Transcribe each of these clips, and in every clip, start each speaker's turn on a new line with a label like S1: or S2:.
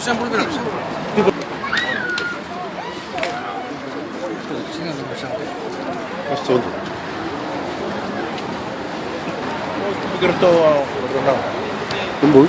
S1: 샴푸를 필요 없어. 신경 쓰고 샴푸.
S2: Questo.
S1: Microfono.
S2: 뭐?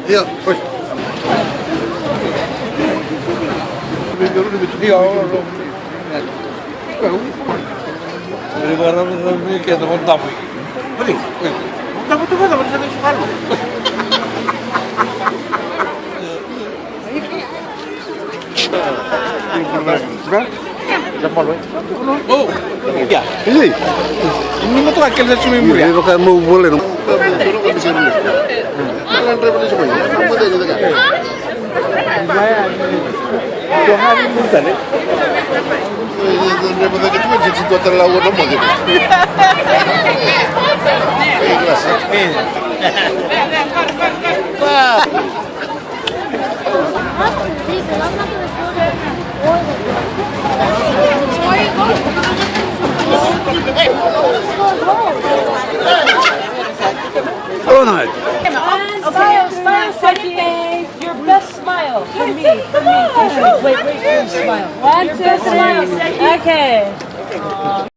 S3: Via, poi.
S1: Riguarda mi chiedo con dopo. Vedi, dopo tu cosa perché devi farlo? Oh, ya.
S2: Sì,
S1: Non mi tocca che il suo memoria.
S2: devo che mo vuole non. Ronald.
S4: Smile, smile, Sadie. Your best smile for me. Wait, wait, smile. One, two, three. Okay.